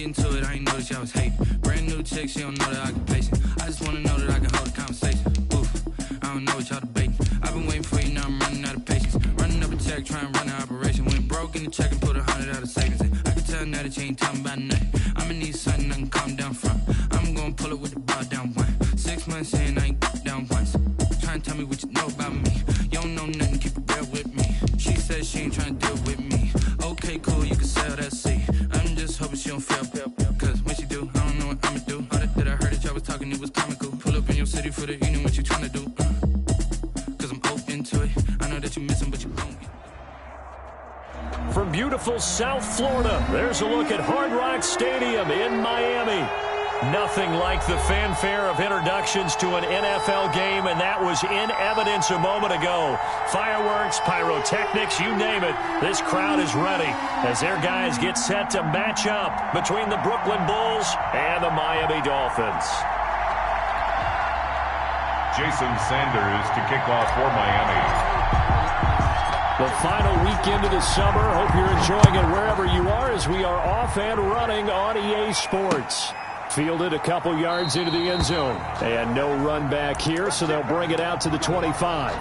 get into it, I ain't know that y'all was hating. Brand new chick, she don't know that I can pace it. I just wanna know that I can hold a conversation. Oof, I don't know what y'all debating. I've been waiting for you, now I'm running out of patience. Running up a check, trying to run an operation. Went broke in the check and put 100 out of savings. I can tell now that you ain't talking about nothing. I'ma need something I can calm down from. I'm gonna pull it with the bar down one. 6 months in, I ain't down once. Trying to tell me what you know about me. You don't know nothing, keep it real with me. She says she ain't trying to deal with me. Okay, cool, you can sell that seat. I'm just hoping she don't fail. Cause when she do, I don't know what I'ma do. All that I heard that y'all was talking, it was comical. Pull up in your city for the evening, what you trying to do? Cause I'm open to it. I know that you missing, but you won't. From beautiful South Florida, there's a look at Hard Rock Stadium in Miami. Nothing like the fanfare of introductions to an NFL game, and that was in evidence a moment ago. Fireworks, pyrotechnics, you name it. This crowd is ready as their guys get set to match up between the Brooklyn Bulls and the Miami Dolphins. Jason Sanders to kick off for Miami. The final weekend of the summer. Hope you're enjoying it wherever you are as we are off and running on EA Sports. Fielded a couple yards into the end zone. And no run back here, so they'll bring it out to the 25.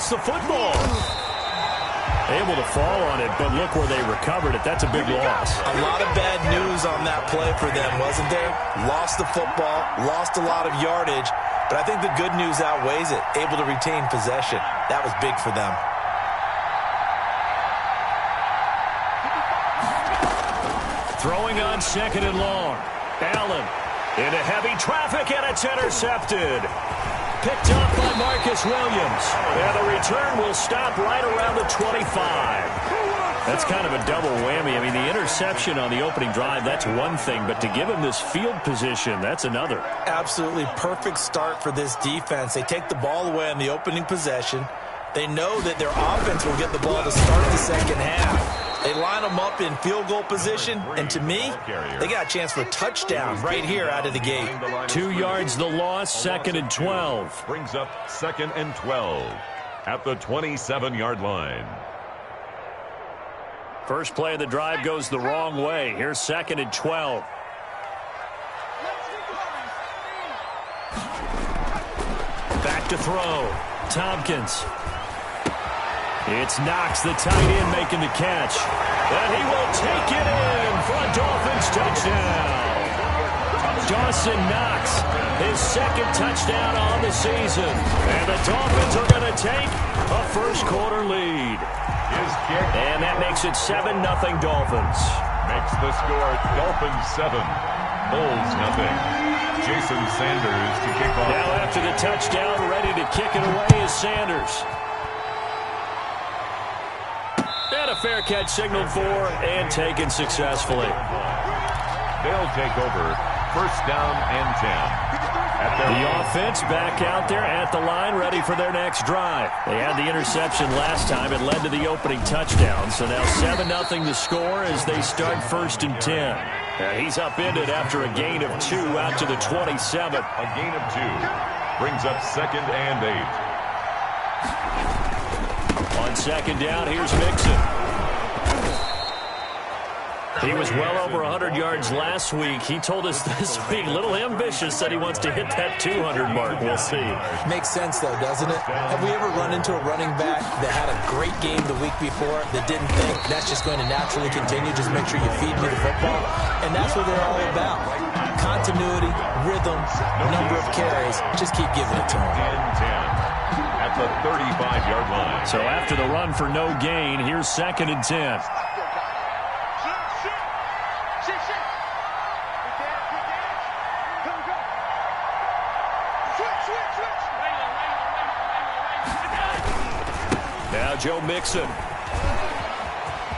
The football. Able to fall on it, but look where they recovered it. That's a big loss. A lot of bad news on that play for them, wasn't there? Lost the football, lost a lot of yardage, but I think the good news outweighs it. Able to retain possession. That was big for them. Throwing on second and long. Allen into heavy traffic, and it's intercepted. Picked up by Marcus Williams. And the return will stop right around the 25. That's kind of a double whammy. I mean, the interception on the opening drive, that's one thing. But to give him this field position, that's another. Absolutely perfect start for this defense. They take the ball away on the opening possession. They know that their offense will get the ball to start the second half. They line them up in field goal position, and to me, they got a chance for a touchdown right here out of the gate. 2 yards the loss, second and 12. Brings up second and 12 at the 27-yard line. First play of the drive goes the wrong way. Here's second and 12. Back to throw. Tompkins. It's Knox, the tight end, making the catch. And he will take it in for a Dolphins touchdown. Dawson Knox, his second touchdown on the season. And the Dolphins are going to take a first-quarter lead. His kick. And that makes it 7-0 Dolphins. Makes the score Dolphins 7, Bulls 0. Jason Sanders to kick off. Now after the touchdown, ready to kick it away is Sanders. And a fair catch signaled for and taken successfully. They'll take over first down and 10. The offense back out there at the line, ready for their next drive. They had the interception last time. It led to the opening touchdown. So now 7-0 the score as they start first and 10. And he's upended after a gain of 2 out to the 27. A gain of 2 brings up second and 8. On second down, here's Mixon. He was well over 100 yards last week. He told us this week, a little ambitious, said he wants to hit that 200 mark. We'll see. Makes sense, though, doesn't it? Have we ever run into a running back that had a great game the week before that didn't think that's just going to naturally continue? Just make sure you feed me the football. And that's what they're all about. Continuity, rhythm, number of carries. Just keep giving it to them. At the 35-yard line. So after the run for no gain, here's second and 10. Now Joe Mixon.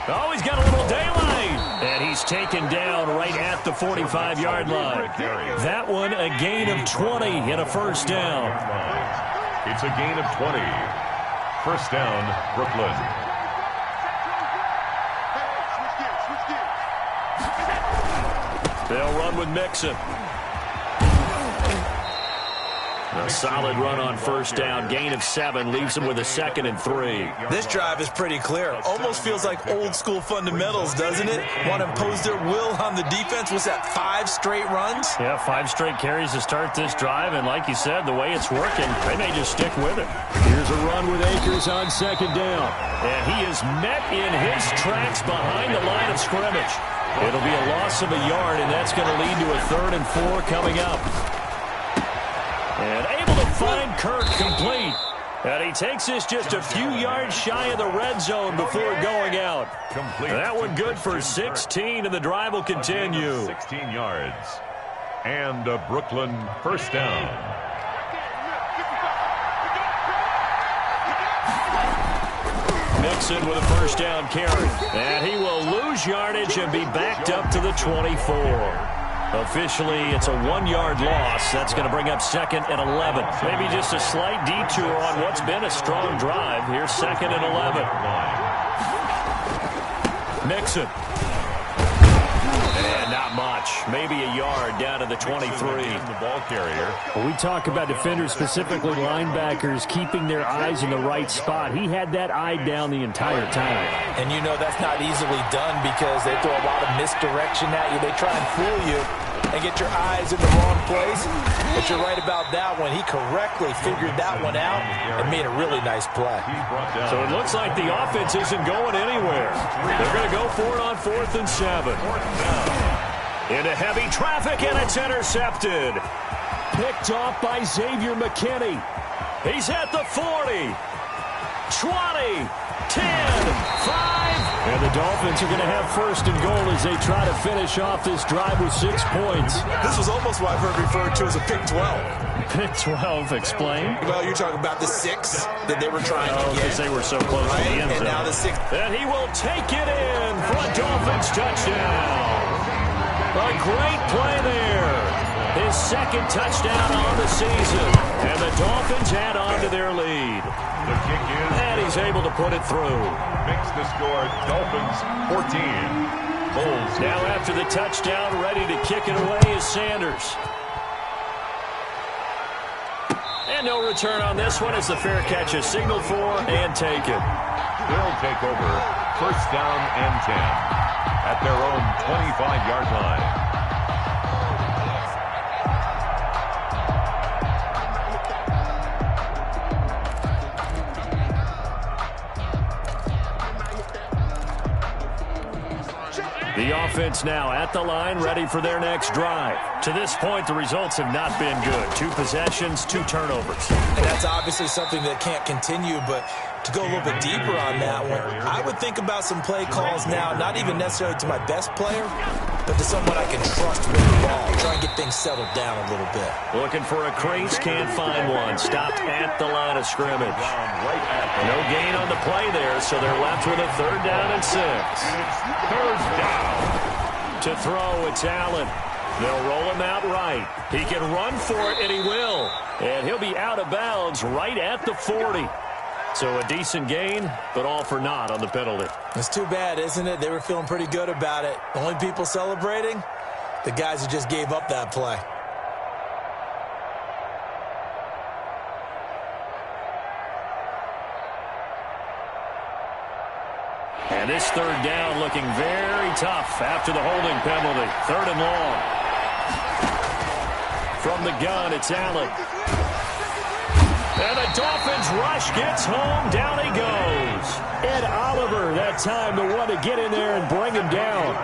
Oh, he's got a little daylight. And he's taken down right at the 45-yard line. That one a gain of 20 and a first down. It's a gain of 20. First down, Brooklyn. They'll run with Mixon. A solid run on first down. Gain of 7 leaves him with a 2nd and 3. This drive is pretty clear. Almost feels like old school fundamentals, doesn't it? Want to impose their will on the defense. Was that 5 straight runs? Yeah, 5 straight carries to start this drive. And like you said, the way it's working, they may just stick with it. Here's a run with Akers on 2nd down. And he is met in his tracks behind the line of scrimmage. It'll be a loss of a yard, and that's going to lead to a 3rd and 4 coming up. And able to find Kirk complete. And he takes this just a few yards shy of the red zone before going out. Complete. That one good for 16, and the drive will continue. 16 yards. And a Brooklyn first down. Mixon with a first down carry. And he will lose yardage and be backed up to the 24. Officially, it's a 1-yard loss. That's going to bring up 2nd and 11. Maybe just a slight detour on what's been a strong drive. Here's 2nd and 11. Mixon. And not much. Maybe a yard down to the 23. The ball carrier. Well, we talk about defenders, specifically linebackers, keeping their eyes in the right spot. He had that eye down the entire time. And you know that's not easily done because they throw a lot of misdirection at you. They try and fool you and get your eyes in the wrong place. But you're right about that one. He correctly figured that one out and made a really nice play. So it looks like the offense isn't going anywhere. They're going to go for it on 4th and 7. Into heavy traffic, and it's intercepted. Picked off by Xavier McKinney. He's at the 40, 20, 10, 5. And the Dolphins are going to have 1st and goal as they try to finish off this drive with 6 points. This was almost what I've heard referred to as a pick 12. Pick 12, explain. Well, you're talking about the 6 that they were trying to get. Because they were so close to the end zone. And now the 6. And he will take it in for a Dolphins touchdown. A great play there. His 2nd touchdown on the season. And the Dolphins add on to their lead. The kick is. And he's able to put it through. Makes the score Dolphins 14. Bulls. Now after the touchdown, ready to kick it away is Sanders. And no return on this one as the fair catch is signaled for and taken. They'll take over 1st down and 10 at their own 25-yard line. The offense now at the line, ready for their next drive. To this point, the results have not been good. 2 possessions, 2 turnovers. And that's obviously something that can't continue, but to go a little bit deeper on that one, I would think about some play calls now, not even necessarily to my best player, but to someone I can trust with the ball. Try and get things settled down a little bit. Looking for a crease, can't find one. Stopped at the line of scrimmage. No gain on the play there, so they're left with a 3rd down and 6. 3rd down. To throw, it's Allen. They'll roll him out right. He can run for it, and he will. And he'll be out of bounds right at the 40. So a decent gain, but all for naught on the penalty. It's too bad, isn't it? They were feeling pretty good about it. The only people celebrating, the guys who just gave up that play. And this 3rd down looking very tough after the holding penalty. 3rd and long. From the gun, it's Allen. And the Dolphins rush gets home. Down he goes. Ed Oliver, that time the one to get in there and bring him down.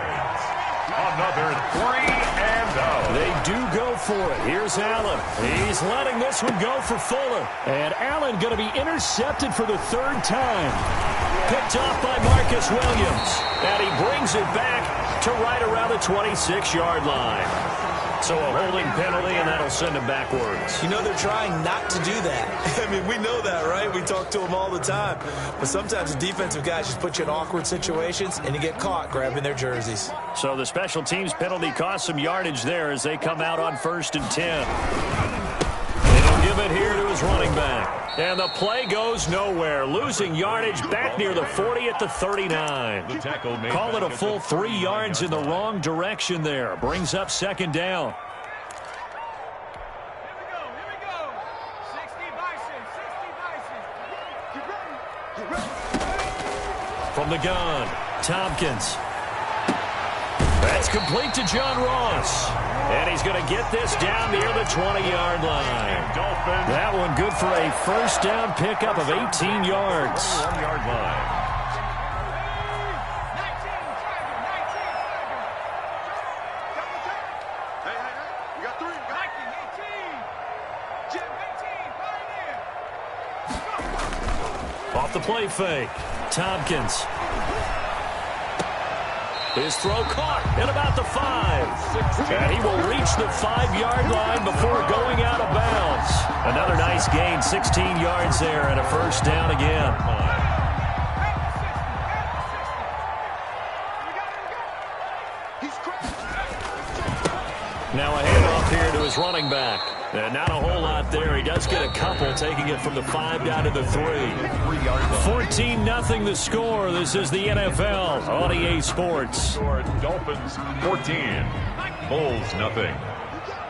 Another 3 and out. They do go for it. Here's Allen. He's letting this one go for Fuller. And Allen going to be intercepted for the 3rd time. Picked off by Marcus Williams. And he brings it back to right around the 26-yard line. So a holding penalty, and that'll send him backwards. You know, they're trying not to do that. I mean, we know that, right? We talk to them all the time. But sometimes the defensive guys just put you in awkward situations, and you get caught grabbing their jerseys. So the special teams penalty cost some yardage there as they come out on 1st and 10. They'll give it here to his running back. And the play goes nowhere, losing yardage back near the 40 at the 39. Call it a full 3 yards in the wrong direction there. Brings up 2nd down. Here we go. 60 Bison. From the gun, Tompkins. That's complete to John Ross. And he's going to get this down near the 20-yard line. That one good for a first down pickup of 18 yards. 1-yard line. 19. We got 3. 18. Off the play fake. Tompkins. His throw caught at about the 5. And he will reach the 5-yard line before going out of bounds. Another nice gain, 16 yards there, and a first down again. Now a handoff here to his running back. And not a whole lot there. He does get a couple, taking it from the 5 down to the 3. 14-0 the score. This is the NFL on EA Sports. Dolphins 14. Bulls nothing.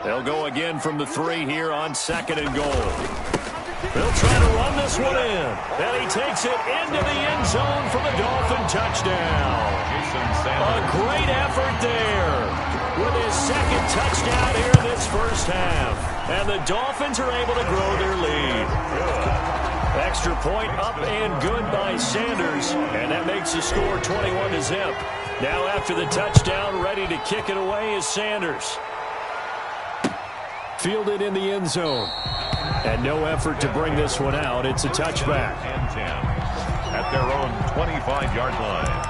They'll go again from the 3 here on 2nd and goal. They'll try to run this one in. And he takes it into the end zone for the Dolphin touchdown. A great effort there with his 2nd touchdown here in this first half. And the Dolphins are able to grow their lead. Extra point up and good by Sanders. And that makes the score 21-0. Now after the touchdown, ready to kick it away is Sanders. Fielded in the end zone. And no effort to bring this one out. It's a touchback. And 10 at their own 25-yard line.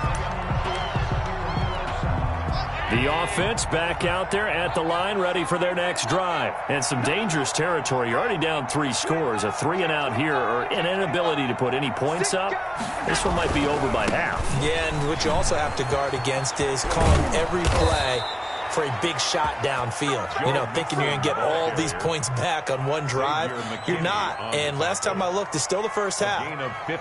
The offense back out there at the line, ready for their next drive. And some dangerous territory. You're already down 3 scores. A 3-and-out here, or an inability to put any points up. This one might be over by half. Yeah, and what you also have to guard against is calling every play for a big shot downfield. You know, thinking you're going to get all these points back on one drive. You're not. And last time I looked, it's still the first half.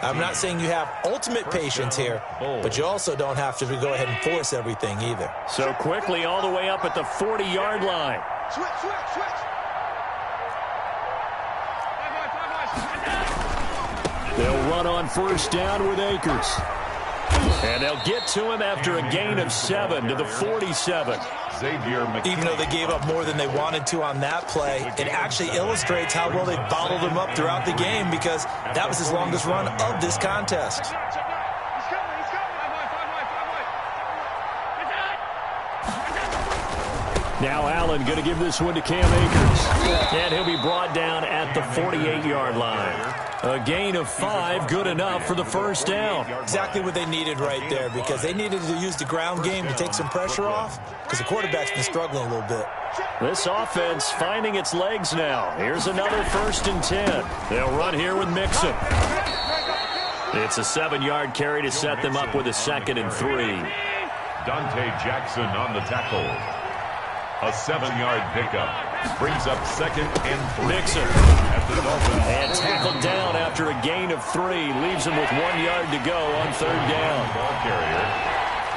I'm not saying you have ultimate patience here, but you also don't have to go ahead and force everything either. So quickly all the way up at the 40-yard line. They'll run on first down with Akers. And they'll get to him after a gain of 7 to the 47. Even though they gave up more than they wanted to on that play, it actually illustrates how well they bottled him up throughout the game, because that was his longest run of this contest. Now Allen going to give this one to Cam Akers. And he'll be brought down at the 48-yard line. A gain of 5, good enough for the first down. Exactly what they needed right there, because they needed to use the ground game to take some pressure off, because the quarterback's been struggling a little bit. This offense finding its legs now. Here's another 1st and 10. They'll run here with Mixon. It's a 7-yard carry to set them up with a 2nd and 3. Dante Jackson on the tackle. A 7-yard pickup. Brings up 2nd and 3. Mixon. And tackled down after a gain of 3. Leaves him with 1 yard to go on 3rd down. Ball carrier.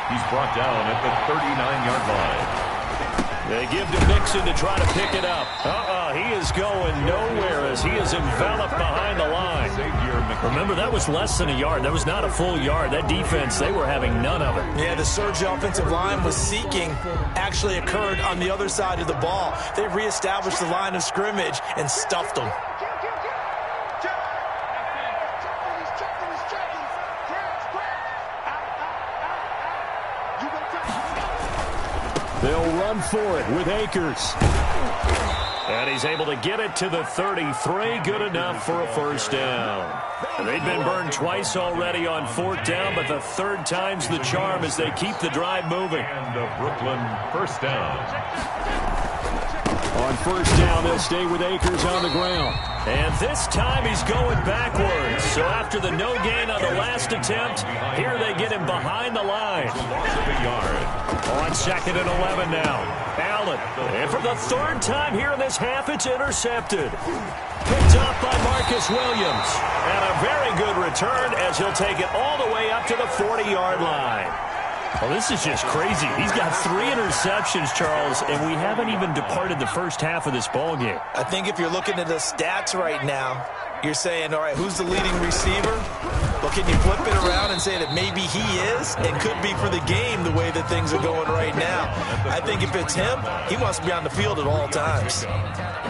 He's brought down at the 39-yard line. They give to Mixon to try to pick it up. He is going nowhere as he is enveloped behind the line. Remember, that was less than a yard. That was not a full yard. That defense, they were having none of it. Yeah, the surge the offensive line was seeking actually occurred on the other side of the ball. They reestablished the line of scrimmage and stuffed them. They'll run for it with Akers. And he's able to get it to the 33. Good enough for a first down. They've been burned twice already on 4th down, but the 3rd time's the charm as they keep the drive moving. And the Brooklyn first down. On first down, they'll stay with Akers on the ground. And this time he's going backwards. So after the no gain on the last attempt, here they get him behind the line. Loss of a yard. On 2nd and 11 now. Allen. And for the third time here in this half, it's intercepted. Picked up by Marcus Williams. And a very good return as he'll take it all the way up to the 40-yard line. Well, this is just crazy. He's got 3 interceptions, Charles, and we haven't even departed the first half of this ballgame. I think if you're looking at the stats right now, you're saying, all right, who's the leading receiver? Well, can you flip it around and say that maybe he is and could be for the game the way that things are going right now? I think if it's him, he wants to be on the field at all times.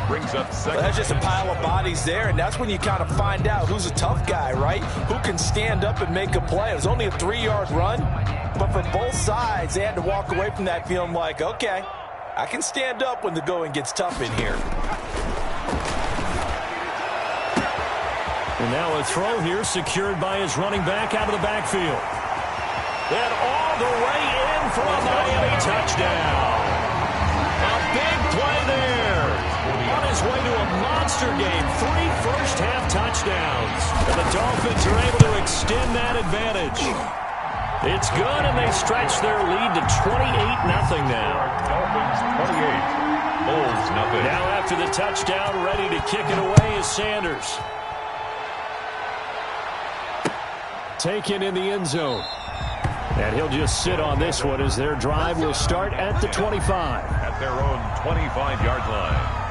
Brings up second. Well, that's just a pile of bodies there, and that's when you kind of find out who's a tough guy, right? Who can stand up and make a play. It was only a 3-yard run, but for both sides, they had to walk away from that feeling like, okay, I can stand up when the going gets tough in here. And now a throw here secured by his running back out of the backfield. Then all the way in for a Miami touchdown. A big play there. On his way to a monster game, 3 first-half touchdowns. And the Dolphins are able to extend that advantage. It's good, and they stretch their lead to 28-0 now. Dolphins 28, Bulls nothing. Now after the touchdown, ready to kick it away is Sanders. Taken in the end zone. And he'll just sit on this one as their drive will start at the 25. At their own 25-yard line.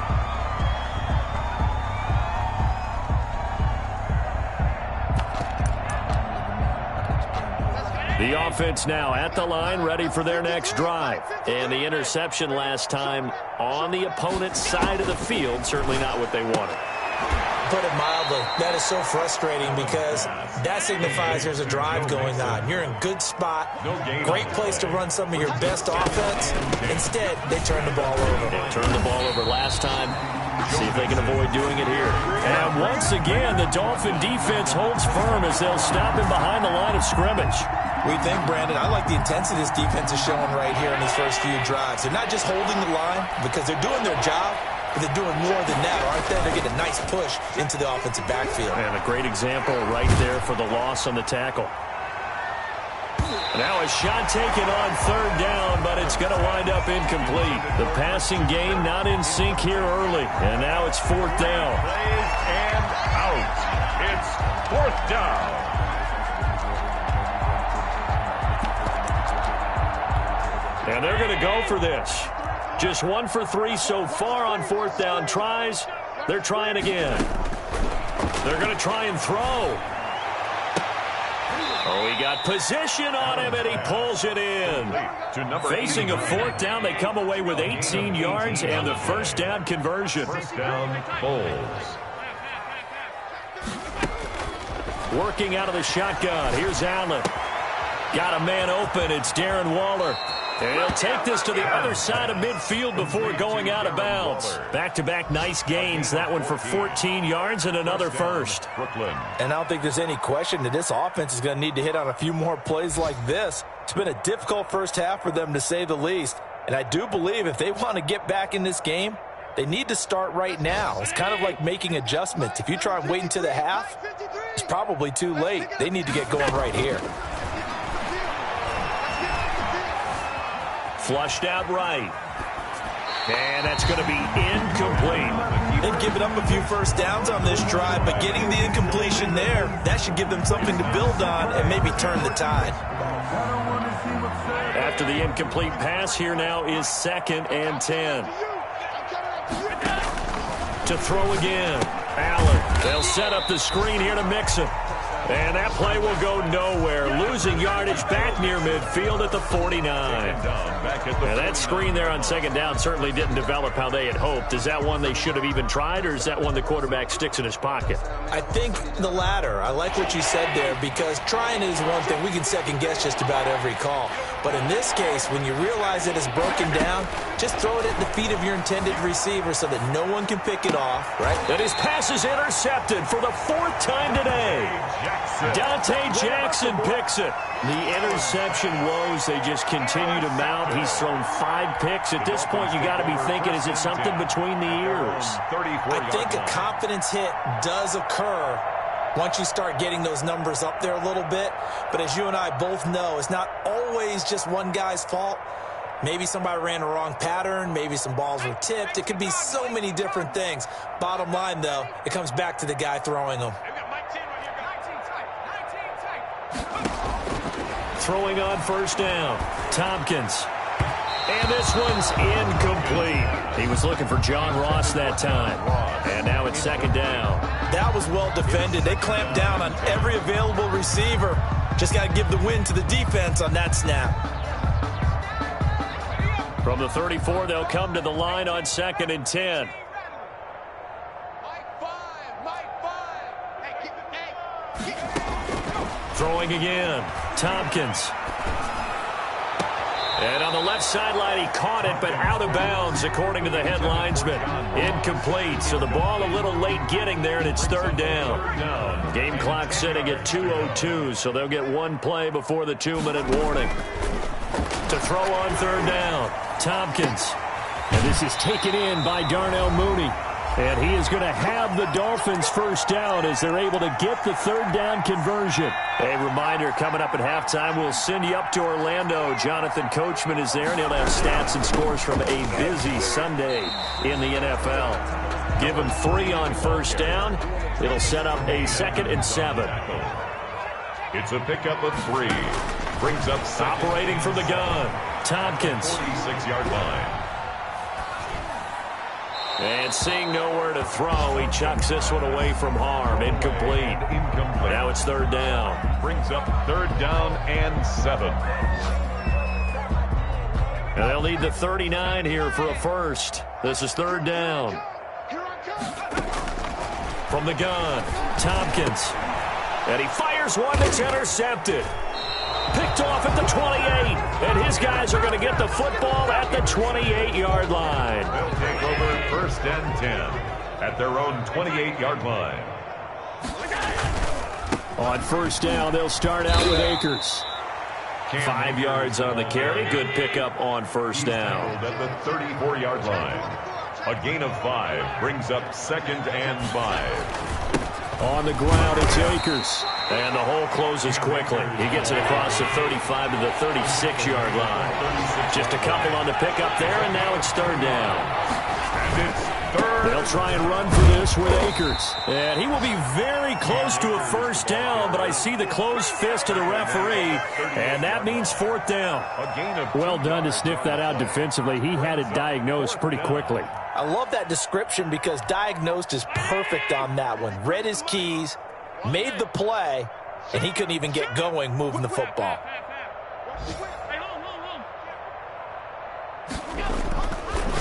The offense now at the line, ready for their next drive. And the interception last time on the opponent's side of the field, certainly not what they wanted. Put it mildly, that is so frustrating because that signifies there's a drive going on. You're in good spot, great place to run some of your best offense. Instead, they turn the ball over. They turned the ball over last time. See if they can avoid doing it here. And once again, the Dolphin defense holds firm as they'll stop him behind the line of scrimmage. We think, Brandon, I like the intensity this defense is showing right here in these first few drives. They're not just holding the line because they're doing their job, but they're doing more than that, aren't they? They're getting a nice push into the offensive backfield. And a great example right there for the loss on the tackle. Now a shot taken on 3rd down, but it's going to wind up incomplete. The passing game not in sync here early, and now it's 4th down. Plays and out. It's 4th down. And they're going to go for this. Just 1 for 3 so far on 4th down tries. They're trying again. They're going to try and throw. Oh, he got position on him, and he pulls it in. Facing a 4th down, they come away with 18 yards and the first down conversion. First down, Bulls. Working out of the shotgun. Here's Allen. Got a man open. It's Darren Waller. And he'll take this to the other side of midfield before going out of bounds. Back-to-back nice gains. That one for 14 yards and another first. Brooklyn. And I don't think there's any question that this offense is going to need to hit on a few more plays like this. It's been a difficult first half for them, to say the least. And I do believe if they want to get back in this game, they need to start right now. It's kind of like making adjustments. If you try and wait until the half, it's probably too late. They need to get going right here. Flushed out right. And that's going to be incomplete. They've given up a few first downs on this drive, but getting the incompletion there, that should give them something to build on and maybe turn the tide. After the incomplete pass, here now is 2nd and 10. To throw again. Allen. They'll set up the screen here to mix him. And that play will go nowhere. Losing yardage back near midfield at the 49. Now that screen there on 2nd down certainly didn't develop how they had hoped. Is that one they should have even tried, or is that one the quarterback sticks in his pocket? I think the latter. I like what you said there, because trying is one thing. We can second guess just about every call. But in this case, when you realize it is broken down, just throw it at the feet of your intended receiver so that no one can pick it off, right? And his pass is intercepted for the 4th time today. Dante Jackson picks it. The interception woes, they just continue to mount. He's thrown 5 picks. At this point, you got to be thinking, is it something between the ears? I think a confidence hit does occur once you start getting those numbers up there a little bit. But as you and I both know, it's not always just one guy's fault. Maybe somebody ran a wrong pattern. Maybe some balls were tipped. It could be so many different things. Bottom line, though, it comes back to the guy throwing them. Throwing on first down, Tompkins. And this one's incomplete. He was looking for John Ross that time. And now it's second down. That was well defended. They clamped down on every available receiver. Just got to give the win to the defense on that snap. From the 34, they'll come to the line on 2nd and 10. Throwing again, Tompkins. And on the left sideline, he caught it, but out of bounds, according to the head linesman. Incomplete, so the ball a little late getting there, and it's third down. Game clock sitting at 2:02, so they'll get one play before the 2-minute warning. To throw on third down, Tompkins. And this is taken in by Darnell Mooney. And he is going to have the Dolphins first down as they're able to get the third down conversion. A reminder, coming up at halftime, we'll send you up to Orlando. Jonathan Coachman is there, and he'll have stats and scores from a busy Sunday in the NFL. Give him 3 on first down. It'll set up a 2nd and 7. It's a pickup of 3. Brings up operating from the gun, Tompkins. 46-yard line. And seeing nowhere to throw, he chucks this one away from harm. Incomplete. Now it's third down. Brings up third down and 7. And they'll need the 39 here for a first. This is third down. From the gun, Tompkins. And he fires one that's intercepted. Picked off at the 28, and his guys are going to get the football at the 28-yard line. They'll take over first and 10 at their own 28-yard line. On first down, they'll start out with Akers. 5 yards on the carry. Good pickup on first down. At the 34-yard line. A gain of 5 brings up 2nd and 5. On the ground, it's Akers. And the hole closes quickly. He gets it across the 35 to the 36-yard line. Just a couple on the pickup there, and now it's third down. And it's third. They'll try and run for this with Akers. And he will be very close to a first down, but I see the closed fist of the referee, and that means fourth down. Well done to sniff that out defensively. He had it diagnosed pretty quickly. I love that description because diagnosed is perfect on that one. Read his keys, made the play, and he couldn't even get going moving the football.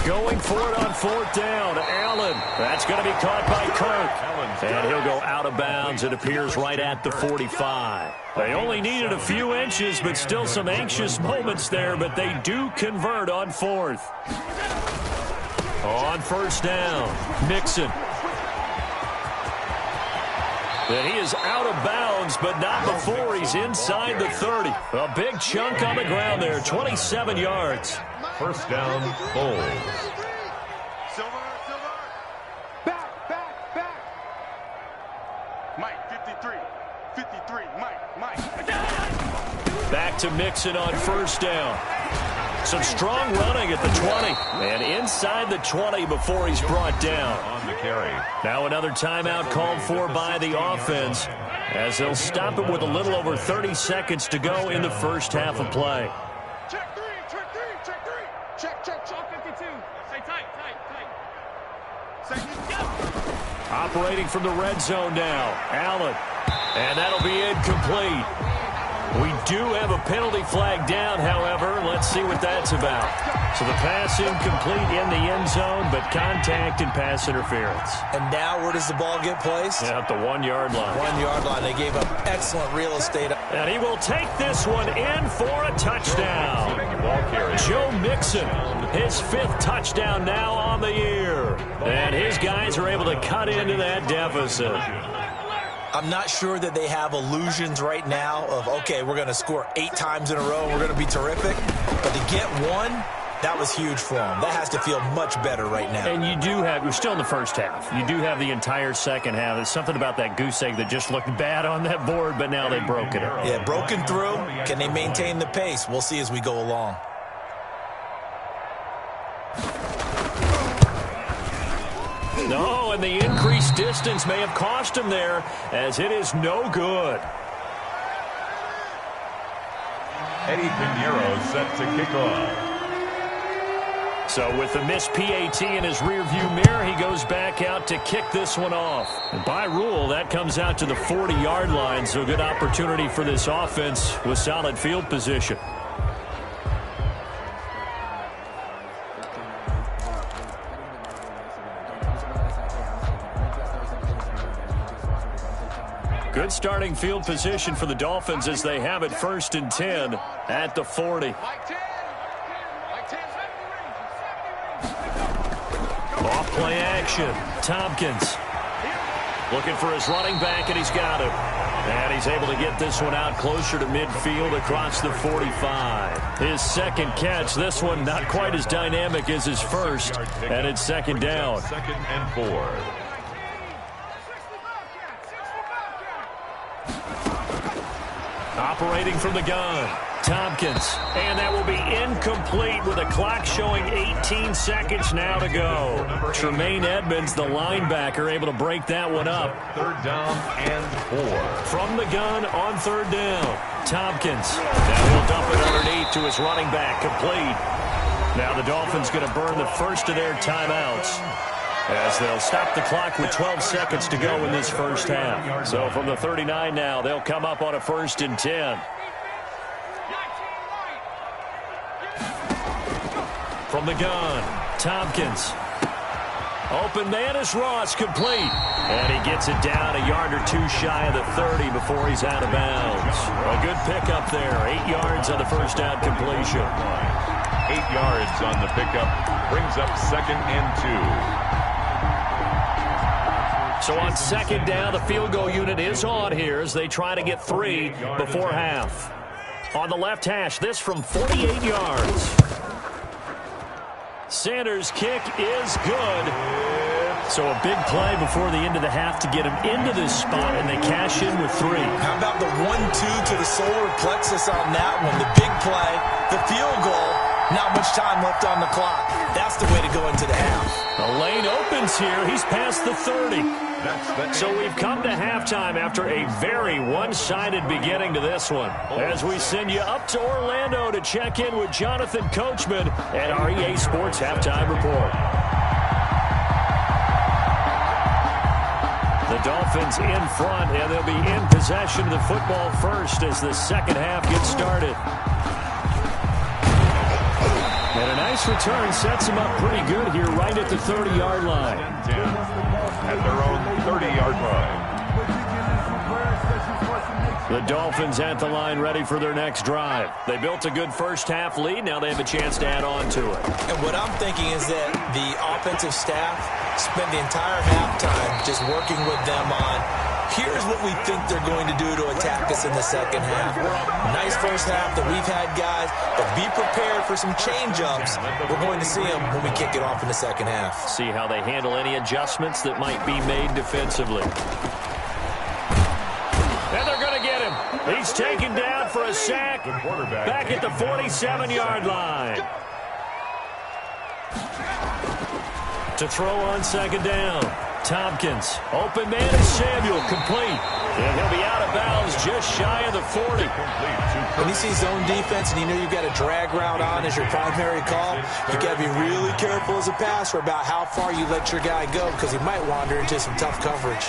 Going for it on fourth down. Allen. That's going to be caught by Kirk. And he'll go out of bounds. It appears right at the 45. They only needed a few inches, but still some anxious moments there, but they do convert on fourth. On first down, Mixon. And he is out of bounds, but not before he's inside the 30. A big chunk on the ground there, 27 yards. First down, Foles. Silver. Back. Mike, 53, Mike. Back to Mixon on first down. Some strong running at the 20. And inside the 20 before he's brought down. On the carry. Now another timeout called for by the offense as they'll stop it with a little over 30 seconds to go in the first half of play. Check 3. Check 52. Stay tight. Operating from the red zone now. Allen. And that'll be incomplete. We do have a penalty flag down, however. Let's see what that's about. So the pass incomplete in the end zone, but contact and pass interference. And now where does the ball get placed? At the 1-yard line. 1-yard line. They gave up excellent real estate. And he will take this one in for a touchdown. Joe Mixon, his 5th touchdown now on the year. And his guys are able to cut into that deficit. I'm not sure that they have illusions right now of, okay, we're going to score 8 times in a row and we're going to be terrific. But to get one, that was huge for them. That has to feel much better right now. And you do have, we're still in the first half. You do have the entire second half. There's something about that goose egg that just looked bad on that board, but now they broke it. Yeah, broken through. Can they maintain the pace? We'll see as we go along. No, and the increased distance may have cost him there, as it is no good. Eddie Pinheiro set to kick off. So with the missed PAT in his rearview mirror, he goes back out to kick this one off. And by rule, that comes out to the 40-yard line, so a good opportunity for this offense with solid field position. Good starting field position for the Dolphins as they have it 1st and 10 at the 40. Off play action. Tompkins looking for his running back, and he's got him. And he's able to get this one out closer to midfield across the 45. His second catch, this one not quite as dynamic as his first, and it's 2nd down. 2nd and 4. Operating from the gun, Tompkins. And that will be incomplete with a clock showing 18 seconds now to go. Tremaine Edmonds, the linebacker, able to break that one up. 3rd down and 4. From the gun on 3rd down, Tompkins. Now he'll dump it underneath to his running back, complete. Now the Dolphins going to burn the first of their timeouts, as they'll stop the clock with 12 seconds to go in this first half. So from the 39 now, they'll come up on a 1st and 10. From the gun, Tompkins. Open man is Ross, complete. And he gets it down a yard or 2 shy of the 30 before he's out of bounds. A good pickup there, 8 yards on the first down completion. 8 yards on the pickup, brings up 2nd and 2. So on 2nd down, the field goal unit is on here as they try to get 3 before half. On the left hash, this from 48 yards. Sanders' kick is good. So a big play before the end of the half to get him into this spot, and they cash in with 3. How about the 1-2 to the solar plexus on that one? The big play, the field goal, not much time left on the clock. That's the way to go into the half. The lane opens here. He's past the 30. So we've come to halftime after a very one-sided beginning to this one, as we send you up to Orlando to check in with Jonathan Coachman at our EA Sports Halftime Report. The Dolphins in front, and they'll be in possession of the football first as the second half gets started. And a nice return sets them up pretty good here right at the 30-yard line. At their own 30-yard line. The Dolphins at the line ready for their next drive. They built a good first half lead. Now they have a chance to add on to it. And what I'm thinking is that the offensive staff spent the entire halftime just working with them on, here's what we think they're going to do to attack us in the second half. Nice first half that we've had, guys, but be prepared for some change-ups. We're going to see them when we kick it off in the second half. See how they handle any adjustments that might be made defensively. And they're going to get him. He's taken down for a sack back at the 47-yard line. To throw on second down. Tompkins, open man is Samuel, complete. And he'll be out of bounds just shy of the 40. When you see zone defense and you know you've got a drag route on as your primary call, you got to be really careful as a passer about how far you let your guy go, because he might wander into some tough coverage.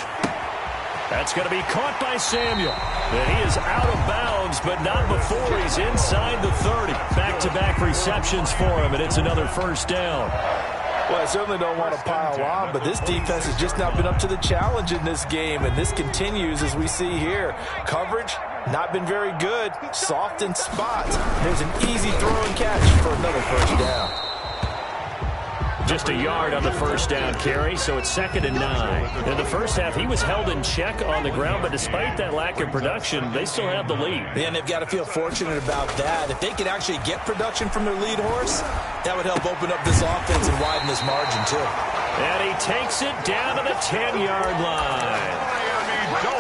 That's going to be caught by Samuel. And he is out of bounds, but not before he's inside the 30. Back-to-back receptions for him, and it's another first down. Well, I certainly don't want to pile on, but this defense has just not been up to the challenge in this game, and this continues as we see here. Coverage, not been very good. Soft in spots. There's an easy throw and catch for another first down. Just a yard on the first down carry, so it's 2nd and 9. In the first half, he was held in check on the ground, but despite that lack of production, they still have the lead. Yeah, and they've got to feel fortunate about that. If they could actually get production from their lead horse, that would help open up this offense and widen this margin, too. And he takes it down to the 10-yard line.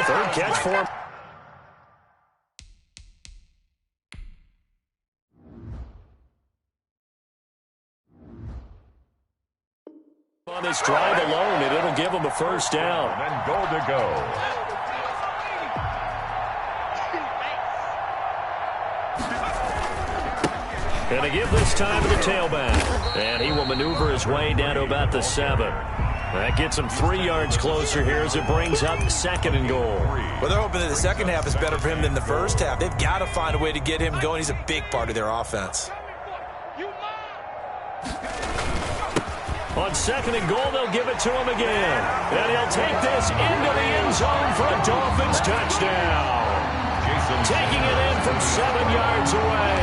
Third catch for him. On this drive alone, and it'll give him a first down. And goal to go. Going to give this time to the tailback. And he will maneuver his way down to about the 7. That gets him 3 yards closer here as it brings up 2nd and goal. Well, they're hoping that the second half is better for him than the first half. They've got to find a way to get him going. He's a big part of their offense. On 2nd and goal, they'll give it to him again. And he'll take this into the end zone for a Dolphins touchdown. Taking it in from 7 yards away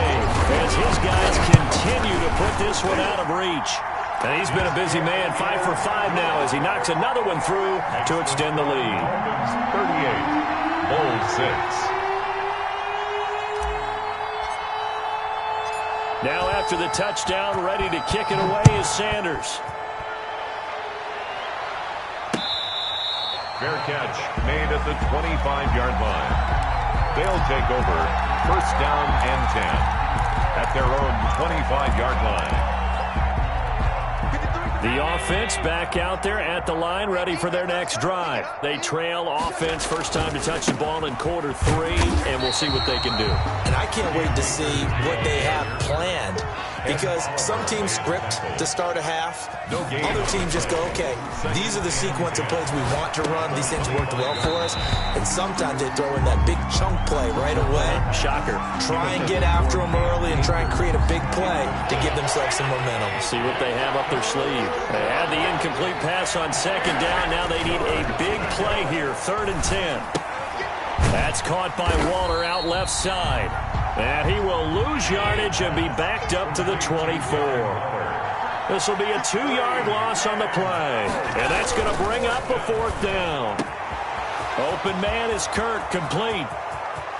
as his guys continue to put this one out of reach. And he's been a busy man, 5 for 5 now as he knocks another one through to extend the lead. 38, Bull 6. Now after the touchdown, ready to kick it away is Sanders. Fair catch made at the 25-yard line. They'll take over 1st down and 10 at their own 25-yard line. The offense back out there at the line, ready for their next drive. They trail offense, first time to touch the ball in quarter 3, and we'll see what they can do. And I can't wait to see what they have planned, because some teams script to start a half. Other teams just go, okay, these are the sequence of plays we want to run. These things worked well for us. And sometimes they throw in that big chunk play right away. Shocker. Try and get after them early and try and create a big play to give themselves some momentum. See what they have up their sleeve. They had the incomplete pass on 2nd down. Now they need a big play here, 3rd and 10. That's caught by Waller out left side. And he will lose yardage and be backed up to the 24. This will be a 2-yard loss on the play. And that's going to bring up a 4th down. Open man is Kirk, complete.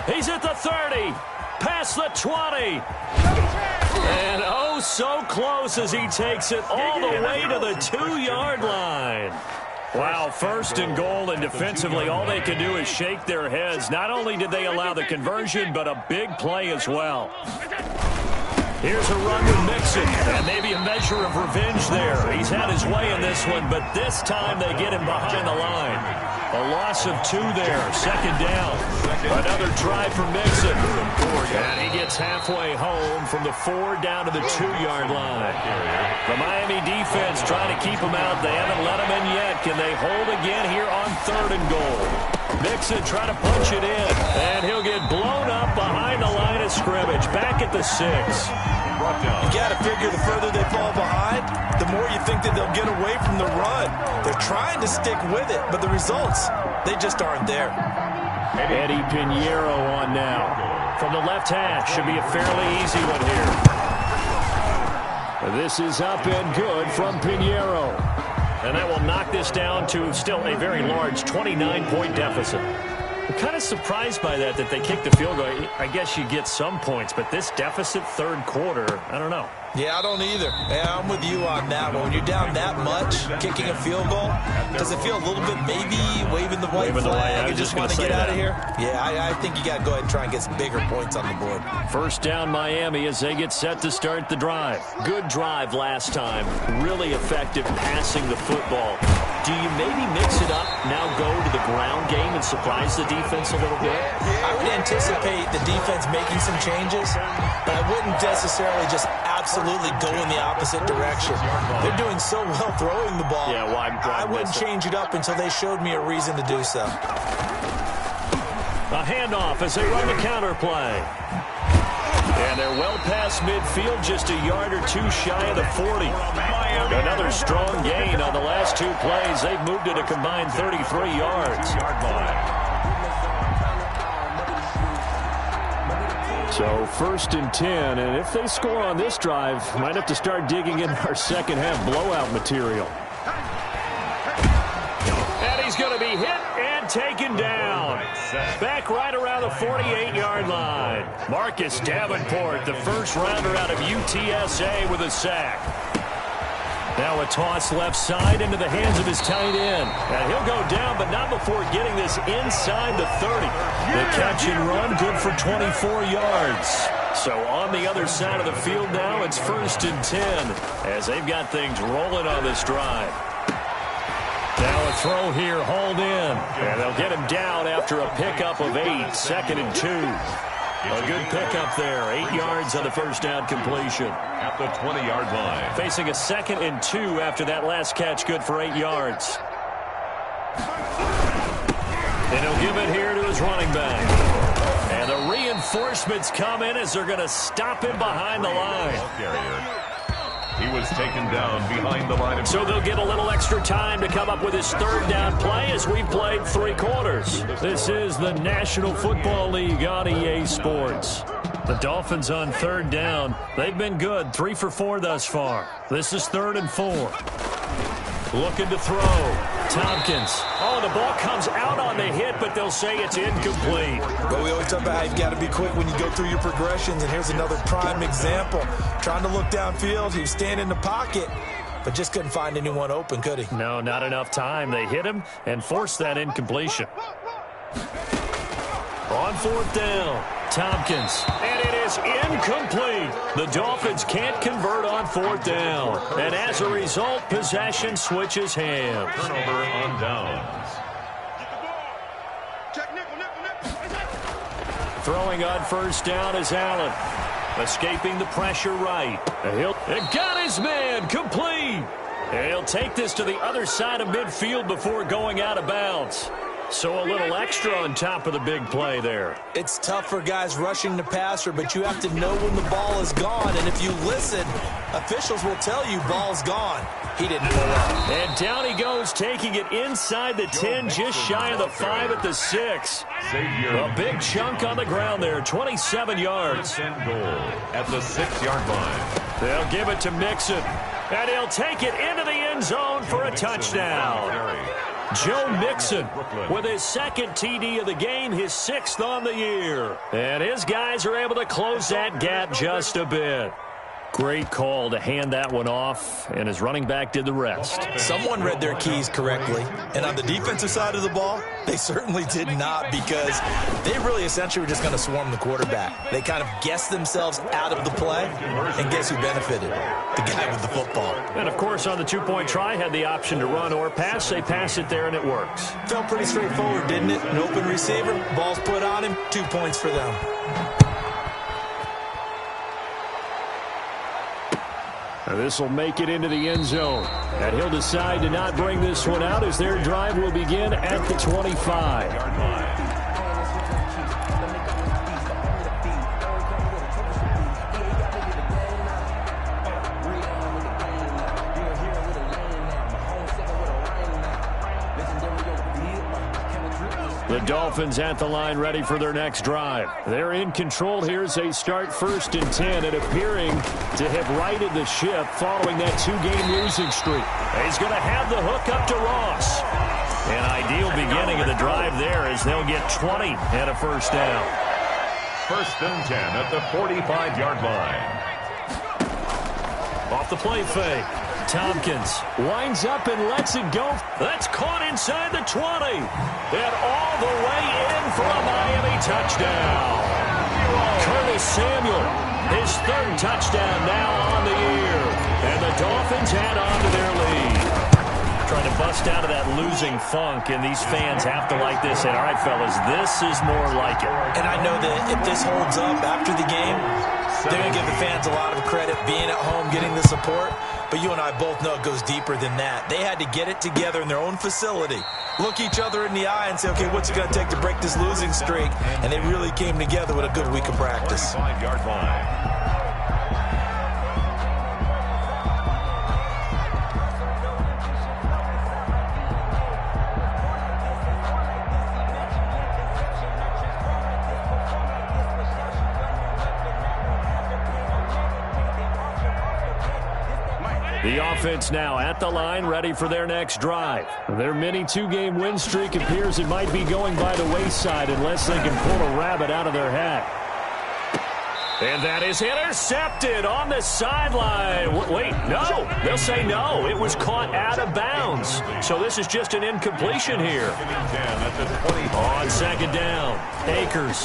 He's at the 30, past the 20. And oh, so close as he takes it all the way to the 2-yard line. Wow, 1st and goal, and defensively all they can do is shake their heads. Not only did they allow the conversion, but a big play as well. Here's a run with Mixon, and maybe a measure of revenge there. He's had his way in this one, but this time they get him behind the line. A loss of 2 there, 2nd down. Another try for Mixon. And he gets halfway home from the 4 down to the 2-yard line. The Miami defense trying to keep him out. They haven't let him in yet. Can they hold again here on 3rd and goal? Mixon trying to punch it in, and he'll get blown up behind the line of scrimmage. Back at the 6. You got to figure the further they fall behind, the more you think that they'll get away from the run. They're trying to stick with it, but the results, they just aren't there. Eddie Pinheiro on now. From the left hash, should be a fairly easy one here. This is up and good from Pinheiro. And that will knock this down to still a very large 29-point deficit. I'm kind of surprised by that they kicked the field goal. I guess you get some points, but this deficit 3rd quarter, I don't know. Yeah, I don't either. Yeah, I'm with you on that one. When you're down that much, kicking a field goal, does it feel a little bit maybe waving the white flag and just want to get out of here? Yeah, I think you got to go ahead and try and get some bigger points on the board. 1st down Miami as they get set to start the drive. Good drive last time. Really effective passing the football. Do you maybe mix it up, now go to the ground game and surprise the defense a little bit? I would anticipate the defense making some changes, but I wouldn't necessarily just absolutely go in the opposite direction. They're doing so well throwing the ball. Yeah, why I wouldn't change it up until they showed me a reason to do so. A handoff as they run the counter play. And they're well past midfield, just a yard or 2 shy of the 40. Another strong gain on the last 2 plays. They've moved it a combined 33 yards. So 1st and 10, and if they score on this drive, might have to start digging in our second half blowout material. And he's going to be hit and taken down. Back right around the 48-yard line. Marcus Davenport, the first rounder out of UTSA, with a sack. Now a toss left side into the hands of his tight end. And he'll go down, but not before getting this inside the 30. The catch and run, good for 24 yards. So on the other side of the field now, it's 1st and 10 as they've got things rolling on this drive. Now a throw here, hauled in. And they'll get him down after a pickup of 8, 2nd and 2. A good pickup there, 8 yards on the first down completion. At the 20-yard line. Facing a 2nd and 2 after that last catch, good for 8 yards. And he'll give it here to his running back. And the reinforcements come in as they're going to stop him behind the line. He was taken down behind the line. So they'll get a little extra time to come up with his 3rd down play as we've played 3 quarters. This is the National Football League on EA Sports. The Dolphins on 3rd down. They've been good, 3 for 4 thus far. This is 3rd and 4. Looking to throw. Tompkins. Oh, the ball comes out on the hit, but they'll say it's incomplete. But we always talk about how you've got to be quick when you go through your progressions, and here's another prime example. Trying to look downfield, he was standing in the pocket, but just couldn't find anyone open, could he? No, not enough time. They hit him and forced that incompletion. On 4th down, Tompkins, and it is incomplete. The Dolphins can't convert on 4th down, and as a result, possession switches hands. Turnover on downs. Throwing on 1st down is Allen, escaping the pressure right. It got his man complete. And he'll take this to the other side of midfield before going out of bounds. So a little extra on top of the big play there. It's tough for guys rushing the passer, but you have to know when the ball is gone. And if you listen, officials will tell you ball's gone. He didn't pull up. And down he goes, taking it inside the 10, just shy of the 5 at the 6. A big chunk on the ground there, 27 yards. And goal at the 6-yard line. They'll give it to Mixon, and he'll take it into the end zone for a touchdown. Joe Mixon with his 2nd TD of the game, his 6th on the year. And his guys are able to close that gap just a bit. Great call to hand that one off, and his running back did the rest. Someone read their keys correctly, and on the defensive side of the ball, they certainly did not, because they really essentially were just going to swarm the quarterback. They kind of guessed themselves out of the play, and guess who benefited? The guy with the football. And, of course, on the 2-point try, had the option to run or pass. They pass it there, and it works. Felt pretty straightforward, didn't it? An open receiver, ball's put on him, 2 points for them. This will make it into the end zone. And he'll decide to not bring this one out as their drive will begin at the 25. The Dolphins at the line ready for their next drive. They're in control here as they start 1st and 10 and appearing to have righted the ship following that 2-game losing streak. He's going to have the hook up to Ross. An ideal beginning of the drive there as they'll get 20 and a 1st down. 1st and 10 at the 45-yard line. Off the play fake. Tompkins winds up and lets it go. That's caught inside the 20. And all the way in for a Miami touchdown. Curtis Samuel, his 3rd touchdown now on the year. And the Dolphins add on to their lead. Trying to bust out of that losing funk, and these fans have to like this. And all right, fellas, this is more like it. And I know that if this holds up after the game, they're going to give the fans a lot of credit being at home, getting the support. But you and I both know it goes deeper than that. They had to get it together in their own facility, look each other in the eye and say, okay, what's it going to take to break this losing streak? And they really came together with a good week of practice. 5-yard line. The offense now at the line, ready for their next drive. Their mini two-game win streak appears it might be going by the wayside unless they can pull a rabbit out of their hat. And that is intercepted on the sideline. Wait, no. They'll say no. It was caught out of bounds. So this is just an incompletion here. On second down, Akers.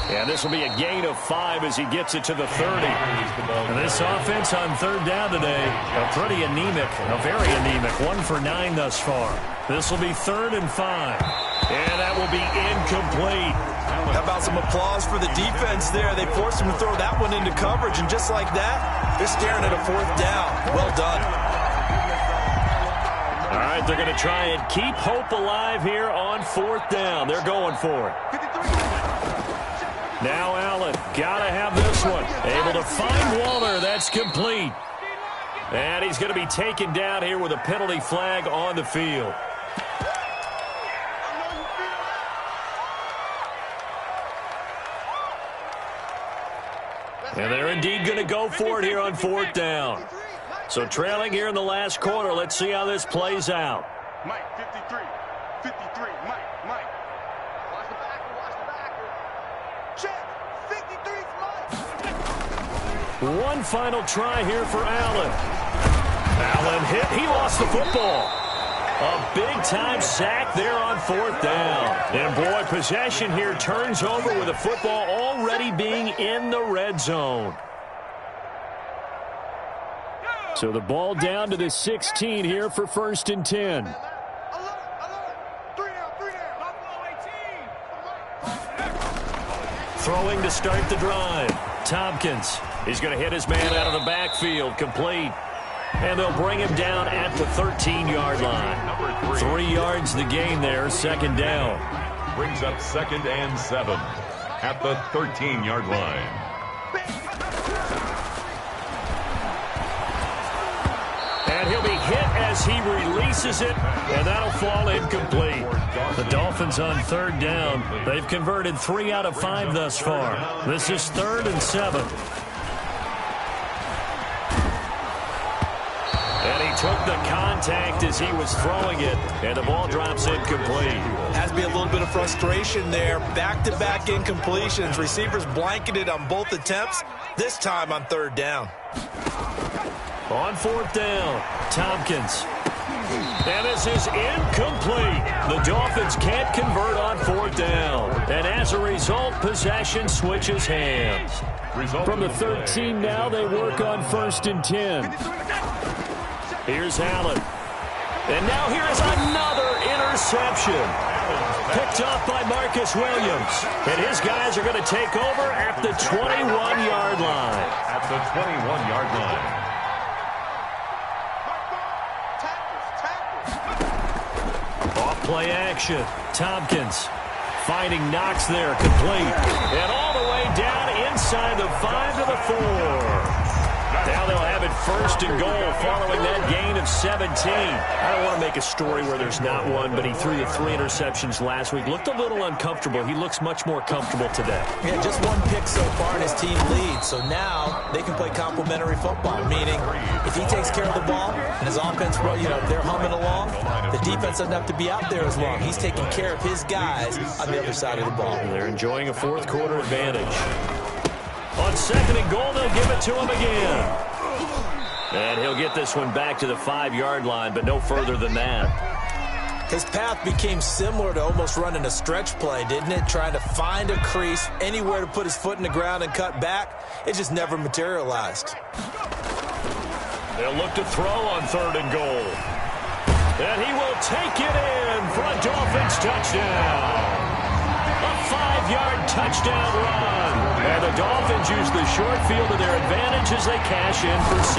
And this will be a gain of 5 as he gets it to the 30. And this offense on third down today, pretty anemic, very anemic. 1 for 9 thus far. This will be 3rd and 5. And that will be incomplete. How about some applause for the defense there? They forced him to throw that one into coverage, and just like that, they're staring at a 4th down. Well done. All right, they're going to try and keep hope alive here on 4th down. They're going for it. Now Allen, got to have this one. Able to find Waller. That's complete. And he's going to be taken down here with a penalty flag on the field. And they're indeed going to go for it here on 4th down. So trailing here in the last quarter. Let's see how this plays out. Mike, 53. 53. Mike. Watch the backer. Check. 53's Mike. One final try here for Allen. Allen hit. He lost the football. A big-time sack there on 4th down. And, boy, possession here turns over with the football already being in the red zone. So the ball down to the 16 here for 1st and 10. Throwing to start the drive. Tompkins. He's going to hit his man out of the backfield. Complete. And they'll bring him down at the 13-yard line. 3 yards the gain there, 2nd down. Brings up 2nd and 7 at the 13-yard line. And he'll be hit as he releases it, and that'll fall incomplete. The Dolphins on 3rd down. They've converted 3 out of 5 thus far. This is 3rd and 7. And he took the contact as he was throwing it, and the ball drops incomplete. Has to be a little bit of frustration there. Back-to-back incompletions. Receivers blanketed on both attempts, this time on 3rd down. On 4th down, Tompkins. And this is incomplete. The Dolphins can't convert on 4th down. And as a result, possession switches hands. From the 13 now, they work on 1st and 10. Here's Allen. And now here is another interception. Picked off by Marcus Williams. And his guys are going to take over at the 21-yard line. At the 21-yard line. Off-play action. Tompkins finding Knox there, complete. And all the way down inside the 5 to the 4. Now they'll have it 1st and goal following that gain of 17. I don't want to make a story where there's not one, but he threw the 3 interceptions last week. Looked a little uncomfortable. He looks much more comfortable today. Yeah, just 1 pick so far and his team leads. So now they can play complementary football, meaning if he takes care of the ball and his offense, they're humming along, the defense doesn't have to be out there as long. He's taking care of his guys on the other side of the ball. And they're enjoying a 4th quarter advantage. On 2nd and goal, they'll give it to him again. And he'll get this one back to the 5-yard line, but no further than that. His path became similar to almost running a stretch play, didn't it? Trying to find a crease, anywhere to put his foot in the ground and cut back. It just never materialized. They'll look to throw on 3rd and goal. And he will take it in for a Dolphins touchdown. A 5-yard touchdown run. And the Dolphins use the short field to their advantage as they cash in for 6.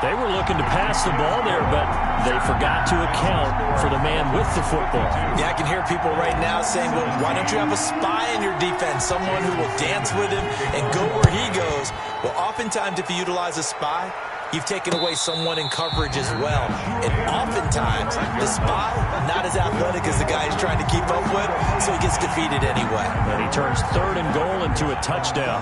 They were looking to pass the ball there, but they forgot to account for the man with the football. Yeah, I can hear people right now saying, well, why don't you have a spy in your defense, someone who will dance with him and go where he goes? Well, oftentimes if you utilize a spy, you've taken away someone in coverage as well. And oftentimes, the spy, not as athletic as the guy he's trying to keep up with, so he gets defeated anyway. And he turns 3rd and goal into a touchdown.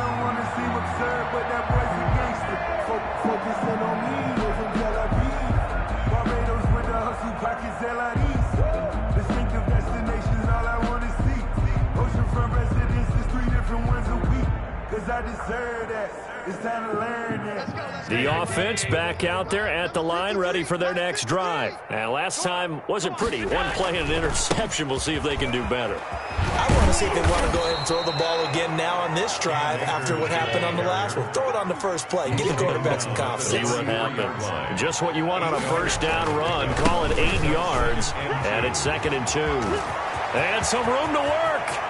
The offense back out there at the line, ready for their next drive. Now, last time wasn't pretty. One play and an interception. We'll see if they can do better. I want to see if they want to go ahead and throw the ball again now on this drive after what happened on the last one. Throw it on the first play. Give the quarterback some confidence. See what happens. Just what you want on a first down run. Call it 8 yards, and it's 2nd and 2. And some room to work.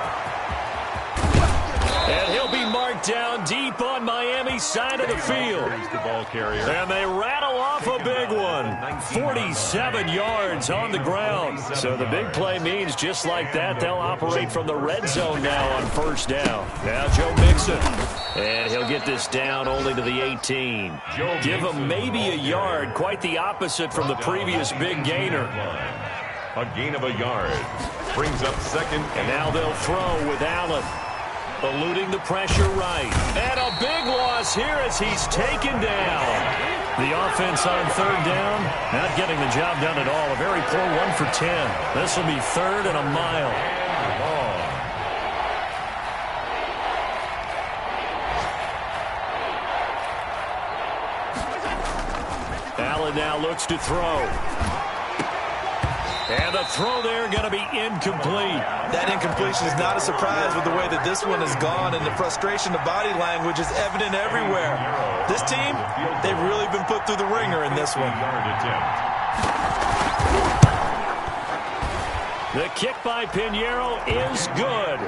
And he'll be marked down deep on Miami's side of the field. And they rattle off a big one. 47 yards on the ground. So the big play means just like that, they'll operate from the red zone now on first down. Now Joe Mixon. And he'll get this down only to the 18. Give him maybe a yard. Quite the opposite from the previous big gainer. A gain of a yard. Brings up 2nd. And now they'll throw with Allen. Eluding the pressure right. And a big loss here as he's taken down. The offense on 3rd down, not getting the job done at all. A very poor 1 for 10. This will be 3rd and a mile. Allen now looks to throw. And the throw there going to be incomplete. That incompletion is not a surprise with the way that this one has gone, and the frustration, the body language is evident everywhere. This team, they've really been put through the ringer in this one. The kick by Pinheiro is good.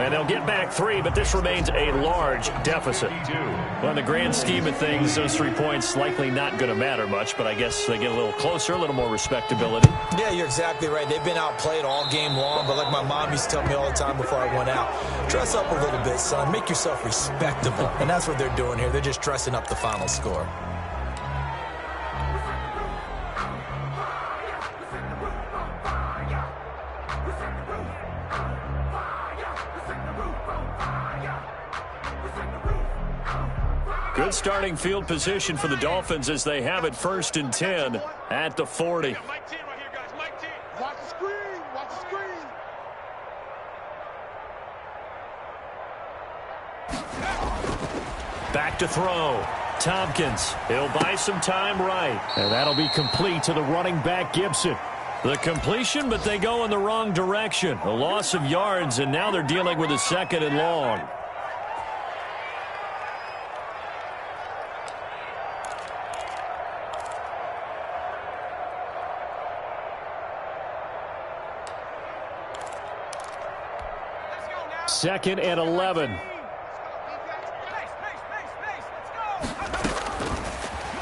And they'll get back 3, but this remains a large deficit. Well, in the grand scheme of things, those 3 points likely not going to matter much, but I guess they get a little closer, a little more respectability. Yeah, you're exactly right. They've been outplayed all game long, but like my mom used to tell me all the time before I went out, dress up a little bit, son. Make yourself respectable. And that's what they're doing here. They're just dressing up the final score. Good starting field position for the Dolphins as they have it 1st and 10 at the 40. Mike 10 right here, guys. Mike 10. Watch the screen. Watch the screen. Back to throw. Tompkins. He'll buy some time right. And that'll be complete to the running back Gibson. The completion, but they go in the wrong direction. A loss of yards, and now they're dealing with a 2nd and long. Second and 11.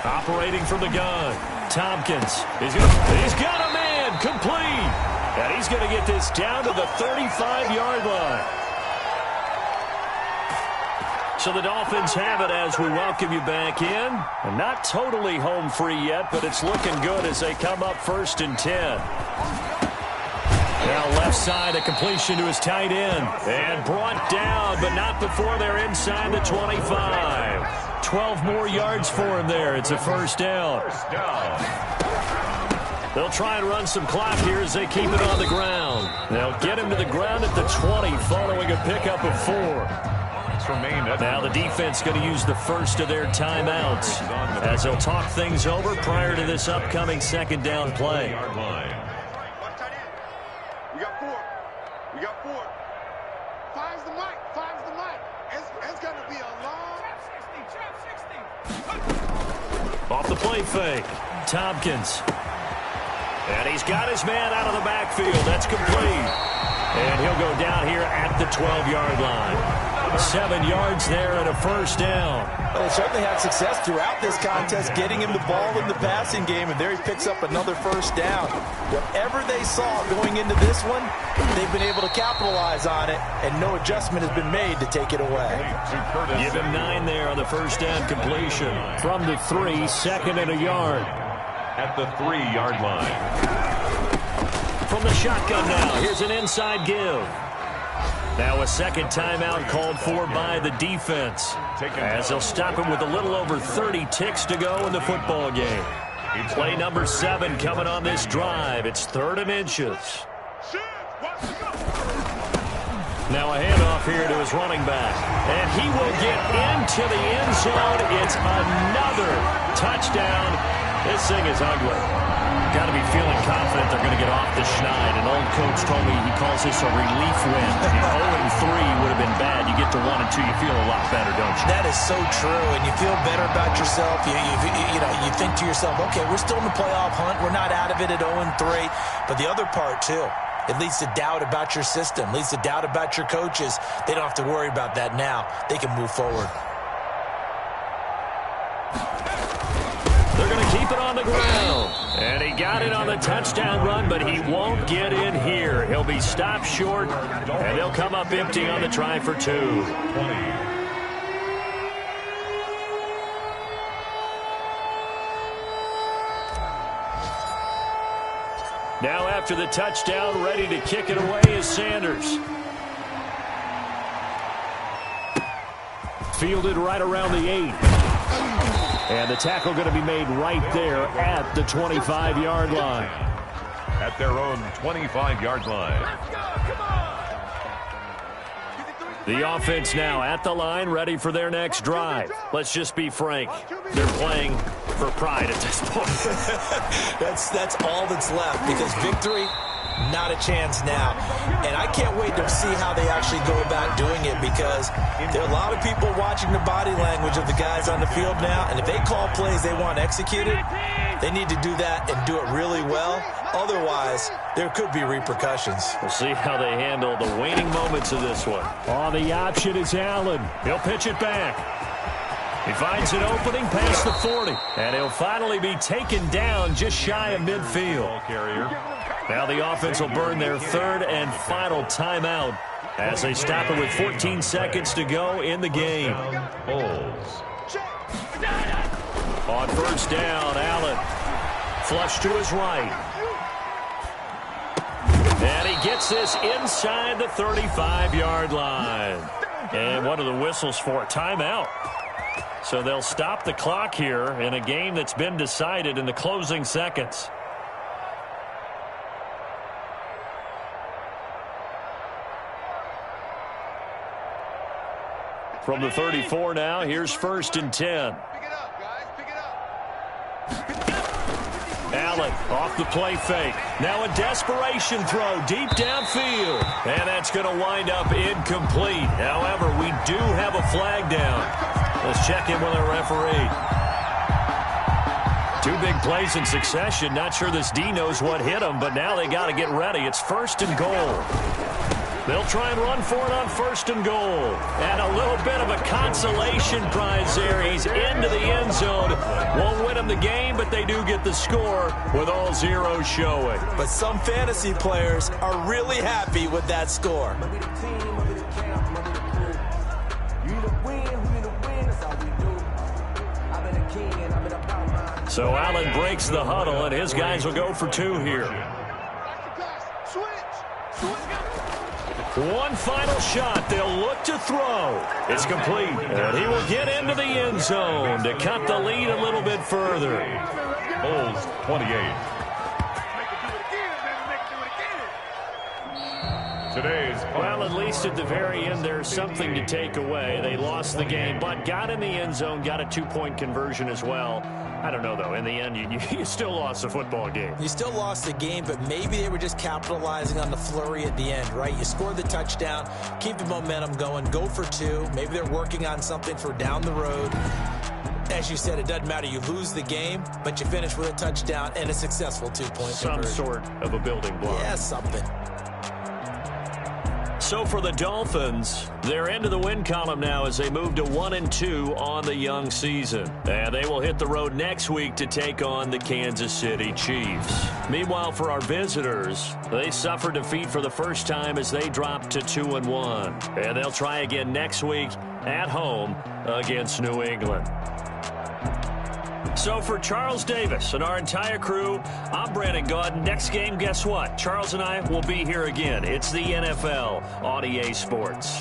Operating from the gun. Tompkins. He's got a man complete. And he's going to get this down to the 35-yard line. So the Dolphins have it as we welcome you back in. And not totally home free yet, but it's looking good as they come up 1st and 10. Now left side, a completion to his tight end. And brought down, but not before they're inside the 25. 12 more yards for him there. It's a 1st down. They'll try and run some clock here as they keep it on the ground. They'll get him to the ground at the 20 following a pickup of 4. Now the defense going to use the first of their timeouts as they'll talk things over prior to this upcoming 2nd down play. We got 4. We got 4. Five's the mic. Five's the mic. It's going to be a long... Trap 60. Off the play fake. Tompkins. And he's got his man out of the backfield. That's complete. And he'll go down here at the 12-yard line. 7 yards there and a 1st down. Well, they certainly had success throughout this contest getting him the ball in the passing game, and there he picks up another 1st down. Whatever they saw going into this one, they've been able to capitalize on it, and no adjustment has been made to take it away. Give him 9 there on the 1st down completion. From the 3, 2nd and a yard. At the 3-yard line. From the shotgun now, here's an inside give. Now a second timeout called for by the defense, as they'll stop him with a little over 30 ticks to go in the football game. Play number 7 coming on this drive. It's 3rd and inches. Now a handoff here to his running back. And he will get into the end zone. It's another touchdown. This thing is ugly. Got to be feeling confident they're going to get off the schneid. An old coach told me he calls this a relief win. If 0-3 would have been bad, you get to 1-2, you feel a lot better, don't you? That is so true, and you feel better about yourself. You think to yourself, okay, we're still in the playoff hunt. We're not out of it at 0-3. But the other part, too, it leads to doubt about your system, leads to doubt about your coaches. They don't have to worry about that now. They can move forward. They're going to keep it on the ground. And he got it on the touchdown run, but he won't get in here. He'll be stopped short, and they'll come up empty on the try for 2. Now after the touchdown, ready to kick it away is Sanders. Fielded right around the 8. And the tackle going to be made right there at the 25-yard line. At their own 25-yard line. The offense now at the line, ready for their next drive. Let's just be frank. They're playing for pride at this point. That's all that's left, because victory, not a chance now. And I can't wait to see how they actually go about doing it, because there are a lot of people watching the body language of the guys on the field now, and if they call plays they want executed, they need to do that and do it really well. Otherwise, there could be repercussions. We'll see how they handle the waning moments of this one. Oh, the option is Allen. He'll pitch it back. He finds an opening past the 40, and he'll finally be taken down just shy of midfield. Now the offense will burn their 3rd and final timeout as they stop it with 14 seconds to go in the game. On first down, Allen. Flush to his right. And he gets this inside the 35-yard line. And what are the whistles for? Timeout. So they'll stop the clock here in a game that's been decided in the closing seconds. From the 34 now, here's 1st and 10. Pick it up, guys. Pick it up. Allen off the play fake. Now a desperation throw deep downfield. And that's going to wind up incomplete. However, we do have a flag down. Let's check in with our referee. 2 big plays in succession. Not sure this D knows what hit him, but now they got to get ready. It's 1st and goal. They'll try and run for it on 1st and goal. And a little bit of a consolation prize there. He's into the end zone. Won't win him the game, but they do get the score with all zeros showing. But some fantasy players are really happy with that score. So Allen breaks the huddle, and his guys will go for 2 here. One final shot. They'll look to throw. It's complete. And he will get into the end zone to cut the lead a little bit further. Bulls 28. Well, at least at the very end, there's something to take away. They lost the game, but got in the end zone, got a 2-point conversion as well. I don't know, though. In the end, you still lost the football game. You still lost the game, but maybe they were just capitalizing on the flurry at the end, right? You scored the touchdown, keep the momentum going, go for 2. Maybe they're working on something for down the road. As you said, it doesn't matter. You lose the game, but you finish with a touchdown and a successful 2-point conversion. Some sort of a building block. Yeah, something. So for the Dolphins, they're into the win column now as they move to 1-2 on the young season. And they will hit the road next week to take on the Kansas City Chiefs. Meanwhile, for our visitors, they suffered defeat for the first time as they dropped to 2-1. And they'll try again next week at home against New England. So for Charles Davis and our entire crew, I'm Brandon Gaudin. Next game, guess what? Charles and I will be here again. It's the NFL on EA Sports.